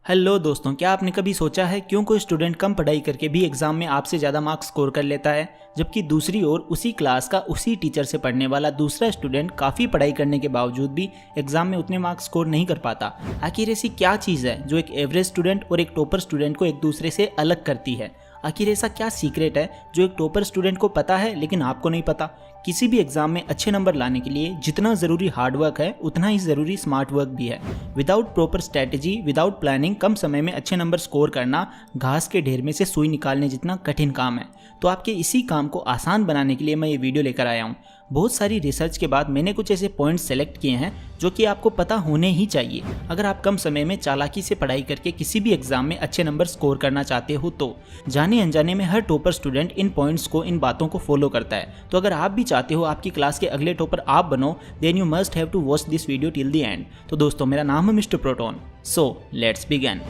Hello दोस्तों, क्या आपने कभी सोचा है क्यों कोई स्टूडेंट कम पढ़ाई करके भी एग्जाम में आपसे ज़्यादा मार्क्स स्कोर कर लेता है, जबकि दूसरी ओर उसी क्लास का उसी टीचर से पढ़ने वाला दूसरा स्टूडेंट काफ़ी पढ़ाई करने के बावजूद भी एग्जाम में उतने मार्क्स स्कोर नहीं कर पाता। आखिर ऐसी क्या चीज़ है जो एक एवरेज स्टूडेंट और एक टॉपर स्टूडेंट को एक दूसरे से अलग करती है? आखिर ऐसा क्या सीक्रेट है जो एक टॉपर स्टूडेंट को पता है लेकिन आपको नहीं पता? किसी भी एग्जाम में अच्छे नंबर लाने के लिए जितना ज़रूरी हार्डवर्क है उतना ही ज़रूरी स्मार्ट वर्क भी है। Without proper strategy, without planning कम समय में अच्छे नंबर स्कोर करना घास के ढेर में से सुई निकालने जितना कठिन काम है। तो आपके इसी काम को आसान बनाने के लिए मैं ये वीडियो लेकर आया हूँ। बहुत सारी रिसर्च के बाद मैंने कुछ ऐसे पॉइंट्स सेलेक्ट किए हैं जो कि आपको पता होने ही चाहिए अगर आप कम समय में चालाकी से पढ़ाई करके किसी भी एग्जाम में अच्छे नंबर स्कोर करना चाहते हो। तो जाने अनजाने में हर टॉपर स्टूडेंट इन पॉइंट्स को, इन बातों को फॉलो करता है। तो अगर आप भी चाहते हो आपकी क्लास के अगले टॉपर आप बनो, then you must have to watch this video till the end. तो दोस्तों, मेरा नाम है mister Proton, so let's begin.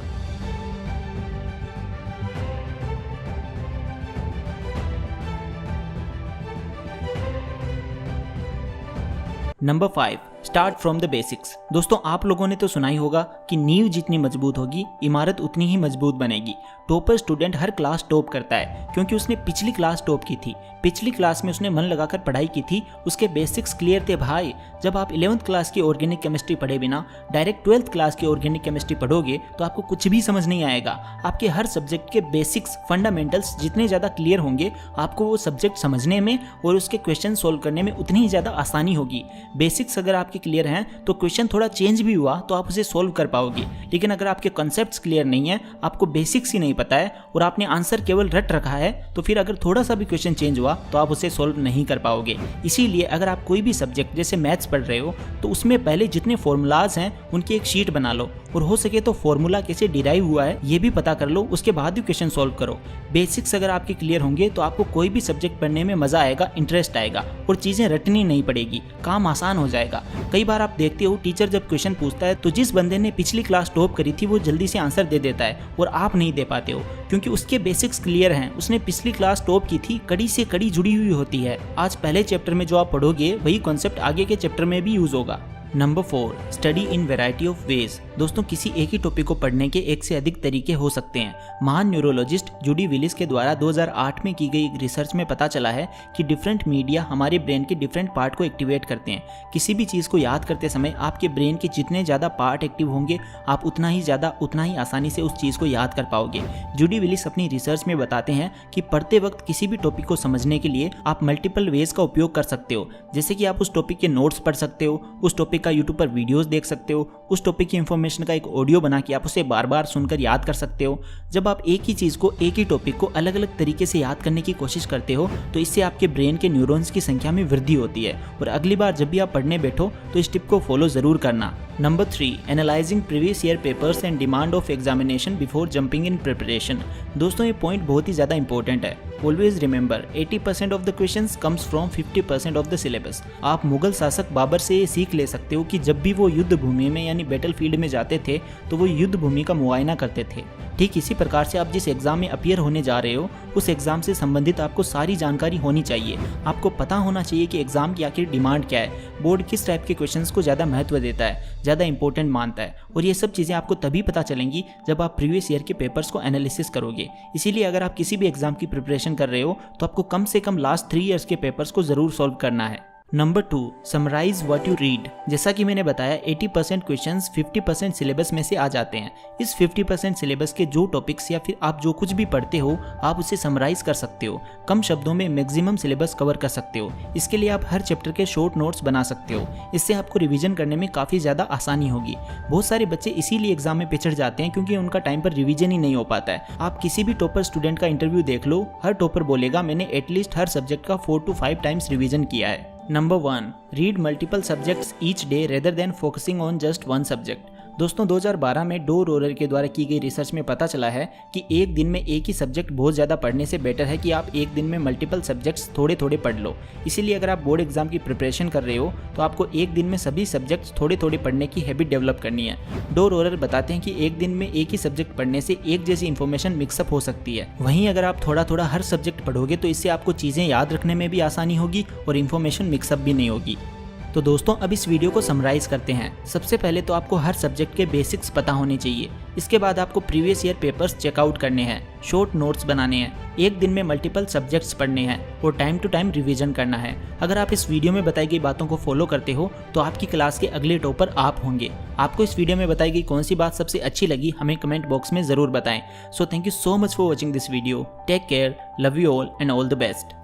Number 5, start from the basics. दोस्तों, आप लोगों ने तो सुना ही होगा कि नींव जितनी मजबूत होगी इमारत उतनी ही मजबूत बनेगी। टॉपर स्टूडेंट हर क्लास टॉप करता है क्योंकि उसने पिछली क्लास टॉप की थी, पिछली क्लास में उसने मन लगाकर पढ़ाई की थी, उसके बेसिक्स क्लियर थे। भाई, जब आप 11th क्लास की ऑर्गेनिक केमिस्ट्री पढ़े बिना डायरेक्ट 12th क्लास की ऑर्गेनिक केमिस्ट्री पढ़ोगे तो आपको कुछ भी समझ नहीं आएगा। आपके हर सब्जेक्ट के बेसिक्स, फंडामेंटल्स जितने ज़्यादा क्लियर होंगे आपको वो सब्जेक्ट समझने में और उसके क्वेश्चन सोल्व करने में उतनी ही ज़्यादा आसानी होगी। बेसिक्स अगर आपके क्लियर हैं तो क्वेश्चन थोड़ा चेंज भी हुआ तो आप उसे सोल्व कर पाओगे, लेकिन अगर आपके कॉन्सेप्ट्स क्लियर नहीं है, आपको बेसिक्स ही नहीं पता है और आपने आंसर केवल रट रखा है, तो फिर अगर थोड़ा सा भी क्वेश्चन चेंज हुआ तो आप उसे सोल्व नहीं कर पाओगे। इसीलिए अगर आप कोई भी सब्जेक्ट जैसे मैथ्स पढ़ रहे हो तो उसमें पहले जितने फॉर्मूलाज हैं उनकी एक शीट बना लो और हो सके तो फॉर्मूला कैसे डिराइव हुआ है ये भी पता कर लो, उसके बाद भी क्वेश्चन सोल्व करो। बेसिक्स अगर आपके क्लियर होंगे तो आपको कोई भी सब्जेक्ट पढ़ने में मजा आएगा, इंटरेस्ट आएगा और चीजें रटनी नहीं पड़ेगी, काम आसान हो जाएगा। कई बार आप देखते हो टीचर जब क्वेश्चन पूछता है तो जिस बंदे ने पिछली क्लास टॉप करी थी वो जल्दी से आंसर दे देता है और आप नहीं दे पाते हो क्योंकि उसके बेसिक्स क्लियर हैं, उसने पिछली क्लास टॉप की थी, कड़ी से कड़ी जुड़ी हुई होती है। आज पहले चैप्टर में जो आप पढ़ोगे वही कॉन्सेप्ट आगे के चैप्टर में भी यूज होगा। Number 4, study in variety of ways. दोस्तों, किसी एक ही टॉपिक को पढ़ने के एक से अधिक तरीके हो सकते हैं। महान न्यूरोलॉजिस्ट जूडी विलिस के द्वारा 2008 में की गई एक रिसर्च में पता चला है कि डिफरेंट मीडिया हमारे ब्रेन के डिफरेंट पार्ट को एक्टिवेट करते हैं। किसी भी चीज़ को याद करते समय आपके ब्रेन के जितने ज़्यादा पार्ट एक्टिव होंगे आप उतना ही आसानी से उस चीज़ को याद कर पाओगे। जूडी विलिस अपनी रिसर्च में बताते हैं कि पढ़ते वक्त किसी भी टॉपिक को समझने के लिए आप मल्टीपल वेज का उपयोग कर सकते हो, जैसे कि आप उस टॉपिक के नोट्स पढ़ सकते हो, उस टॉपिक का यूट्यूब पर वीडियोस देख सकते हो, उस टॉपिक की इंफॉर्मेशन का एक ऑडियो बना के आप उसे बार बार सुनकर याद कर सकते हो। जब आप एक ही चीज़ को, एक ही टॉपिक को अलग अलग तरीके से याद करने की कोशिश करते हो तो इससे आपके ब्रेन के न्यूरॉन्स की संख्या में वृद्धि होती है और अगली बार जब भी आप पढ़ने बैठो तो इस टिप को फॉलो जरूर करना। Number 3, analysing previous year papers and demand of examination before jumping in preparation. दोस्तों, ये पॉइंट बहुत ही ज़्यादा इंपॉर्टेंट है। Always remember 80% of the questions comes from 50% of the syllabus. आप मुगल शासक बाबर से ये सीख ले सकते हो कि जब भी वो युद्ध भूमि में यानी बैटल फील्ड में जाते थे तो वो युद्ध भूमि का मुआयना करते थे। ठीक इसी प्रकार से आप जिस एग्जाम में अपीयर होने जा रहे हो उस एग्जाम से संबंधित आपको सारी जानकारी होनी चाहिए। आपको पता होना चाहिए कि एग्जाम की आखिर डिमांड क्या है, बोर्ड किस टाइप के क्वेश्चंस को ज़्यादा महत्व देता है, ज़्यादा इंपॉर्टेंट मानता है, और ये सब चीज़ें आपको तभी पता चलेंगी जब आप प्रीवियस ईयर के पेपर्स को एनालिसिस करोगे। इसीलिए अगर आप किसी भी एग्जाम की प्रिपरेशन कर रहे हो तो आपको कम से कम लास्ट 3 ईयर्स के पेपर्स को ज़रूर सॉल्व करना है। Number 2, summarise what you read. जैसा कि मैंने बताया 80% क्वेश्चंस 50% सिलेबस में से आ जाते हैं। इस 50% सिलेबस के जो टॉपिक्स या फिर आप जो कुछ भी पढ़ते हो आप उसे समराइज कर सकते हो, कम शब्दों में मैक्सिमम सिलेबस कवर कर सकते हो। इसके लिए आप हर चैप्टर के शॉर्ट नोट्स बना सकते हो, इससे आपको रिवीजन करने में काफ़ी ज़्यादा आसानी होगी। बहुत सारे बच्चे इसीलिए एग्जाम में पिछड़ जाते हैं क्योंकि उनका टाइम पर रिवीजन ही नहीं हो पाता है। आप किसी भी टॉपर स्टूडेंट का इंटरव्यू देख लो, हर टॉपर बोलेगा मैंने एटलीस्ट हर सब्जेक्ट का 4 to 5 टाइम्स रिवीजन किया है। Number 1, read multiple subjects each day rather than focusing on just one subject. दोस्तों, 2012 में डो रोलर के द्वारा की गई रिसर्च में पता चला है कि एक दिन में एक ही सब्जेक्ट बहुत ज़्यादा पढ़ने से बेटर है कि आप एक दिन में मल्टीपल सब्जेक्ट्स थोड़े थोड़े पढ़ लो। इसीलिए अगर आप बोर्ड एग्जाम की प्रिपरेशन कर रहे हो तो आपको एक दिन में सभी सब्जेक्ट्स थोड़े थोड़े पढ़ने की हैबिट डेवलप करनी है। डो रोलर बताते हैं कि एक दिन में एक ही सब्जेक्ट पढ़ने से एक जैसी इन्फॉर्मेशन मिक्सअप हो सकती है। वहीं अगर आप थोड़ा थोड़ा हर सब्जेक्ट पढ़ोगे तो इससे आपको चीज़ें याद रखने में भी आसानी होगी और इन्फॉर्मेशन मिक्सअप भी नहीं होगी। तो दोस्तों अब इस वीडियो को समराइज करते हैं। सबसे पहले तो आपको हर सब्जेक्ट के बेसिक्स पता होने चाहिए। इसके बाद आपको प्रीवियस ईयर पेपर्स चेकआउट करने हैं, शॉर्ट नोट्स बनाने हैं, एक दिन में मल्टीपल सब्जेक्ट्स पढ़ने हैं और टाइम टू टाइम रिवीजन करना है। अगर आप इस वीडियो में बताई गई बातों को फॉलो करते हो तो आपकी क्लास के अगले टॉपर आप होंगे। आपको इस वीडियो में बताई गई कौन सी बात सबसे अच्छी लगी हमें कमेंट बॉक्स में ज़रूर बताएं। So thank you so much for watching this video. Take care, love you all and all the best.